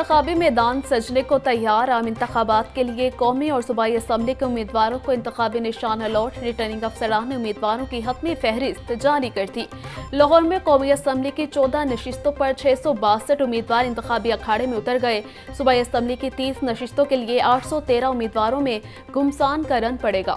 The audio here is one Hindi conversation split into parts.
इंतखाबी मैदान सजने को तैयार। आम इंतखाबात के लिए कौमी और सूबाई असम्बली के उम्मीदवारों को इंतखाबी निशान अलॉट। रिटर्निंग अफसरान ने उम्मीदवारों की हतमी फहरिस्त जारी कर दी। लाहौर में कौमी असम्बली की 14 नशिस्तों पर 662 उम्मीदवार इंतखाबी अखाड़े में उतर गए। सूबाई असम्बली की 30 नशिस्तों के लिए 813 उम्मीदवारों में घुमसान का रन पड़ेगा।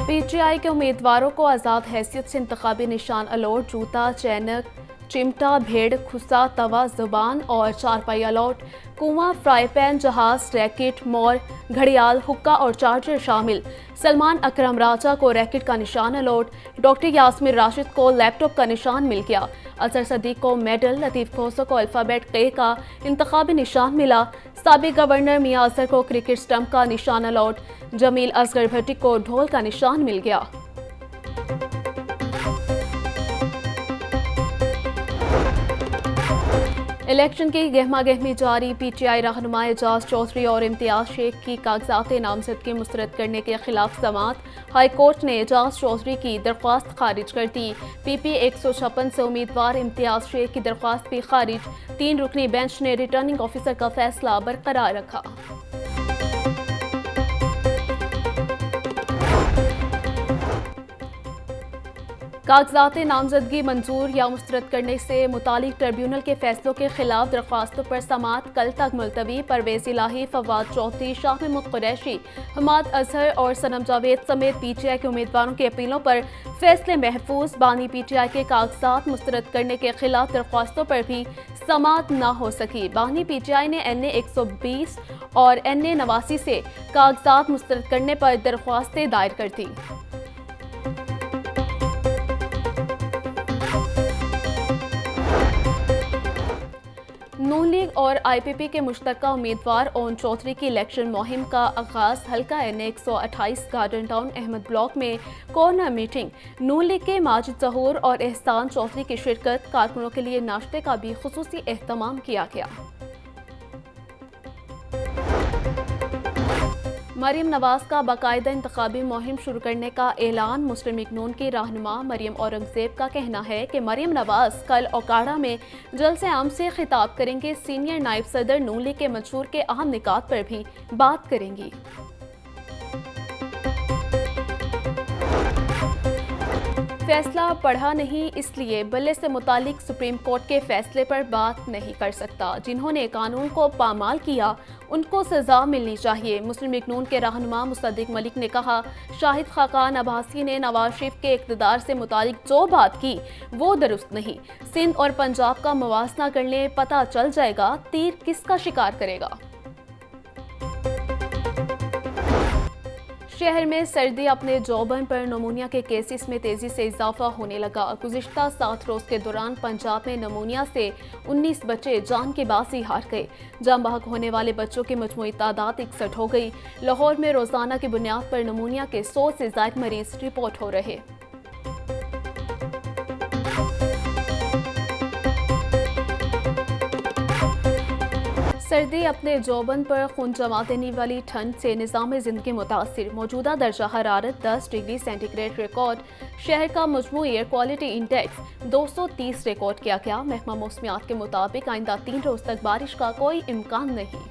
पीटीआई के उम्मीदवारों को आज़ाद हैसियत से इंतखाबी निशान अलॉट। जूता, चैनक, चिमटा, भेड़, खुसा, तवा, जुबान और चारपाई अलॉट। कुआं, फ्राई पैन, जहाज, रैकेट, मोर, घड़ियाल, हुक्का और चार्जर शामिल। सलमान अकरम राजा को रैकेट का निशान अलॉट। डॉक्टर यास्मीन राशिद को लैपटॉप का निशान मिल गया। अजहर सदीक को मेडल। लतीफ खोसो को अल्फ़ाबेट के का इंतखाबी निशान मिला। साबिक गवर्नर मियां अजहर को क्रिकेट स्टंप का निशान अलॉट। जमील असगर भट्टी को ढोल का निशान मिल गया। इलेक्शन की गहमा गहमी जारी। पीटीआई रहनुमा एजाज चौधरी और इम्तियाज शेख की कागजात नामजदगी मुस्तरद करने के खिलाफ समात। हाई कोर्ट ने एजाज चौधरी की दरख्वास्त खारिज कर दी। पीपी 156 से उम्मीदवार इम्तियाज शेख की दरख्वास्त भी खारिज। 3 रुकनी बेंच ने रिटर्निंग ऑफिसर का फैसला बरकरार रखा। कागजात नामजदगी मंजूर या मुस्तरद करने से मुतालिक ट्रिब्यूनल के फैसलों के खिलाफ दरख्वास्तों पर समात कल तक मुलतवी। परवेज इलाही, फवाद चौधरी, शाह महमूद कुरैशी, हमाद अजहर और सनम जावेद समेत पीटीआई के उम्मीदवारों की अपीलों पर फैसले महफूज। बानी पीटीआई के कागजात मुस्तरद करने के खिलाफ दरख्वास्तों पर भी समात न हो सकी। बानी पीटीआई ने NA 120 और NA 89 से कागजात मुस्तरद करने पर दरख्वास्तें दायर कर दी। नून लीग और IPP के मुश्तरका उम्मीदवार ओन चौधरी की इलेक्शन मुहिम का आगाज। हल्का NA 128 Garden Town Ahmad Block में कॉर्नर मीटिंग। नून लीग के माजिद जहूर और एहसान चौधरी की शिरकत। कारकुनों के लिए नाश्ते का भी खुसूसी एहतमाम किया गया। मरियम नवाज का बाकायदा इंतखाबी मुहिम शुरू करने का ऐलान। मुस्लिम लीग नून की रहनुमा मरियम औरंगजेब का कहना है कि मरियम नवाज कल ओकाड़ा में जलसे आम से खिताब करेंगे। सीनियर नायब सदर नून लीग के मंशूर के अहम निकात पर भी बात करेंगी। फैसला पढ़ा नहीं, इसलिए बिल से मुतालिक सुप्रीम कोर्ट के फैसले पर बात नहीं कर सकता। जिन्होंने कानून को पामाल किया उनको सजा मिलनी चाहिए। मुस्लिम लीग नून के रहनुमा मुसद्दिक मलिक ने कहा, शाहिद खाकान अब्बासी ने नवाज शरीफ के इक़्तिदार से मुतालिक जो बात की वो दुरुस्त नहीं। सिंध और पंजाब का मुवाजना कर लें, पता चल जाएगा तीर किसका शिकार करेगा। शहर में सर्दी अपने जौबन पर नमूनिया के केसेस में तेजी से इजाफा होने लगा। गुज़िश्ता 7 रोज के दौरान पंजाब में नमूनिया से 19 बच्चे जान के बासी हार गए। जान बहक होने वाले बच्चों की मजमूई तादाद 61 हो गई। लाहौर में रोजाना की बुनियाद पर नमूनिया के 100 से ज्यादा मरीज रिपोर्ट हो रहे। सर्दी अपने जौबन पर खून जमा देने वाली ठंड से निज़ाम ज़िंदगी मुतासिर। मौजूदा दर्जा हरारत 10 डिग्री सेंटीग्रेड रिकॉर्ड। शहर का मजमू एयर क्वालिटी इंडेक्स 230 रिकॉर्ड किया गया। महकमा मौसमियात के मुताबिक आइंदा 3 रोज तक बारिश का कोई इम्कान नहीं।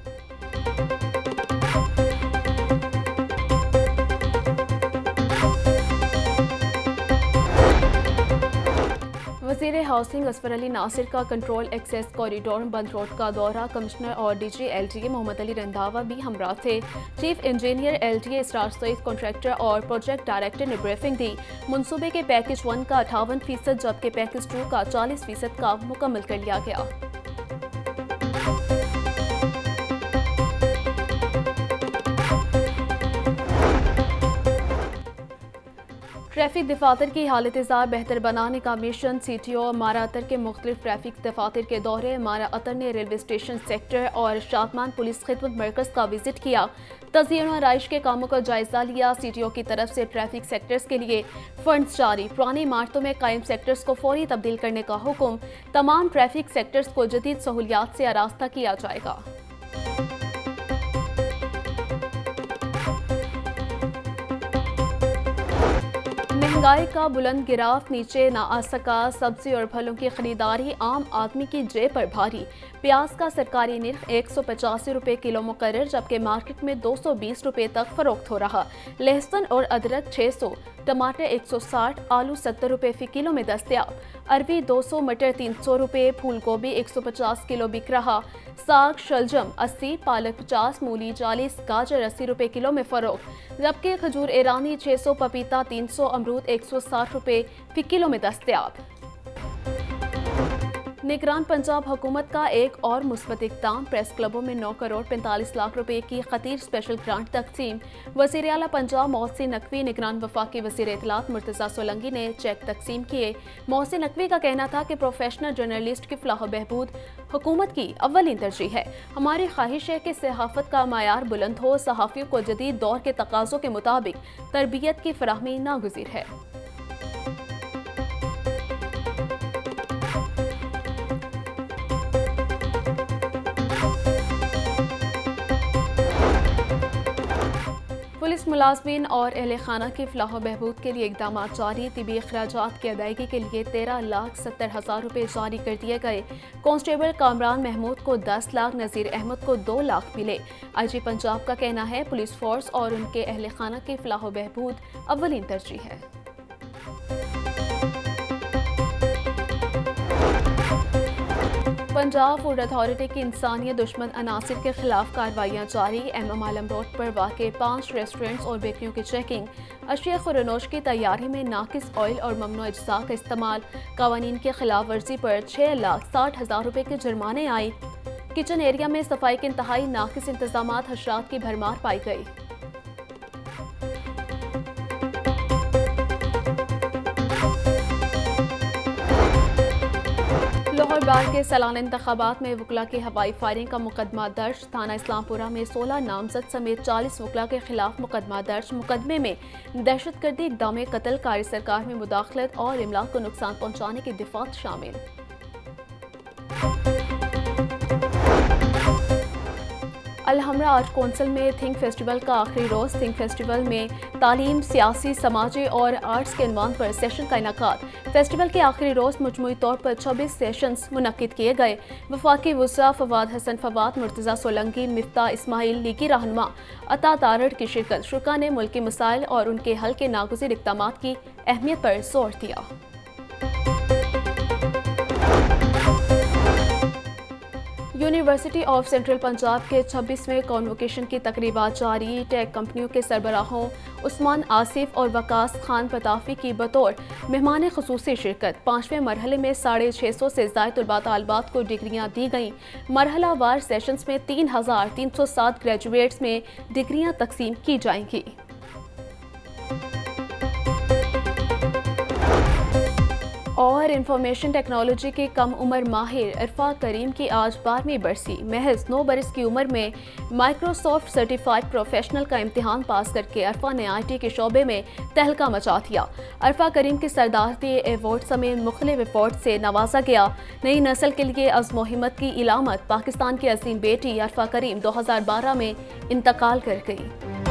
वज़ीर हाउसिंग असफर अली नासिर का कंट्रोल एक्सेस कॉरिडोर बंद रोड का दौरा। कमिश्नर और DG LDA मोहम्मद अली रंधावा भी हमरा थे। चीफ इंजीनियर LDA इसरार सईद, कॉन्ट्रैक्टर और प्रोजेक्ट डायरेक्टर ने ब्रीफिंग दी। मनसूबे के पैकेज 1 का 58% जबकि पैकेज 2 का 40% का मुकम्मल कर लिया गया। ट्रैफिक दफातर की हालत ज़ार बेहतर बनाने का मिशन। CTO मारा अतर के मुख्तलिफ ट्रैफिक दफातर के दौरे। मारा अतर ने रेलवे स्टेशन सेक्टर और शादमान पुलिस खिदमत मरकज़ का विजिट किया। तज़यीन और आराइश के कामों का जायजा लिया। CTO की तरफ से ट्रैफिक सेक्टर्स के लिए फंड्स जारी। पुरानी इमारतों में कायम सेक्टर्स को फौरी तब्दील करने का हुक्म। तमाम ट्रैफिक सेक्टर्स को जदीद सहूलियात से आरास्ता किया जाएगा। महंगाई का बुलंद गिराफ नीचे ना आ सका। सब्जी और फलों की खरीदारी आम आदमी की जेब पर भारी। प्याज का सरकारी निर्ख 185 रुपये किलो मुकर्रर, जबकि मार्केट में 220 रुपये तक फरोख्त हो रहा। लहसुन और अदरक 600, टमाटर 160, आलू 70 रुपये फी किलो में दस्तयाब। अरबी 200, मटर 300 रुपये, फूल गोभी 150 किलो बिक रहा। साग शलजम 80, पालक 50, मूली 40, गाजर 80 रुपये किलो में फरोख्त, जबकि खजूर ईरानी 600, पपीता 300, अमरूद 160 रुपये फी किलो में दस्तयाब। निगरान पंजाब हुकूमत का एक और मुस्बत इक़दाम। प्रेस क्लबों में 9 करोड़ 45 लाख रुपए की खतीर स्पेशल ग्रांट तकसीम। वज़ीर आला पंजाब मोहसिन नकवी, निगरान वफाकी वज़ीर इत्तलात मुर्तज़ा सोलंकी ने चेक तकसीम किए। मोहसिन नकवी का कहना था कि प्रोफेशनल जर्नलिस्ट की फलाह बहबूद हुकूमत की अव्वलीन तरजीह है। हमारी ख्वाहिश है कि सहाफ़त का मायार बुलंद हो। सहाफ़ियों को जदीद दौर के तकाज़ों के मुताबिक तरबियत की फराहमी नागुज़ीर है। पुलिस मुलाजमीन और अहले खाना की फलाह बहबूद के लिए इकदाम जारी। तिबी अखराजात की अदायगी के लिए 13,70,000 रुपये जारी कर दिए गए। कांस्टेबल कामरान महमूद को 10 लाख, नज़ीर अहमद को 2 लाख मिले। IG पंजाब का कहना है पुलिस फोर्स और उनके अहले खाना की फलाह बहबूद अव्वलीन तरजीह है। पंजाब फूड अथॉरिटी की इंसानियत दुश्मन अनासिर के खिलाफ कार्रवाइयाँ जारी। MM आलम रोड पर वाक़े 5 रेस्टोरेंट्स और बेकरियों की चेकिंग। अशिया खुरनोश की तैयारी में नाकिस ऑयल और ममनू अज्जा का इस्तेमाल। कवानीन की खिलाफ वर्जी पर 6,60,000 रुपये के जुर्माने आए। किचन एरिया में सफाई के इंतहाई नाकिस इंतजामात, हशरात की भरमार पाई गई। लाहौर बार के सालाना इंतखाबात में वकला की हवाई फायरिंग का मुकदमा दर्ज। थाना इस्लामपुरा में 16 नामजद समेत 40 वकला के खिलाफ मुकदमा दर्ज। मुकदमे में दहशतगर्दी, इक़दाम कत्ल, कारी सरकार में मुदाखलत और इमलाक को नुकसान पहुँचाने की दिफात शामिल। अलहमरा आर्ट कौंसिल में थिंक फेस्टिवल का आखिरी रोज़। थिंक फेस्टिवल में तालीम, सियासी, समाजी और आर्ट्स के इनवान पर सेशन का इनकाद। फेस्टिवल के आखिरी रोज़ मजमूई तौर पर 26 सेशंस मुनक्किद किए गए। वफाकी वज़रा फवाद हसन फवाद, मुर्तज़ा सोलंकी, मिफ्ता इस्माइल, लीगी रहनुमा अता तारड़ की शिरकत। शुरा ने मुल्की मसाइल और उनके हल के नागुज़िर इक़दामात की अहमियत पर जोर दिया। यूनिवर्सिटी ऑफ सेंट्रल पंजाब के 26वें कॉन्वोकेशन की तकरीबात जारी। टेक कंपनियों के सरबराहों उस्मान आसिफ और वकास खान पताफी की बतौर मेहमान ख़ुसूसी शिरकत। 5वें मरहले में 650 से ज़ायद तलबा तालिबात को डिग्रियाँ दी गईं। मरहला वार सेशंस में 3,307 ग्रेजुएट्स में डिग्रियाँ तकसीम की जाएंगी। और इंफॉर्मेशन टेक्नोलॉजी की कम उम्र माहिर इरफा करीम की आज 12वीं बरसी। महज 9 बरस की उम्र में माइक्रोसॉफ्ट सर्टिफाइड प्रोफेशनल का इम्तिहान पास करके अरफा ने IT के शोबे में तहलका मचा दिया। अरफा करीम की सरदारती अवार्ड समेत मुख्तलिफ अवार्ड से नवाजा गया। नई नस्ल के लिए अज़्म हिम्मत की इलामत। पाकिस्तान की अजीम बेटी अरफा करीम 2012 में इंतकाल कर गई।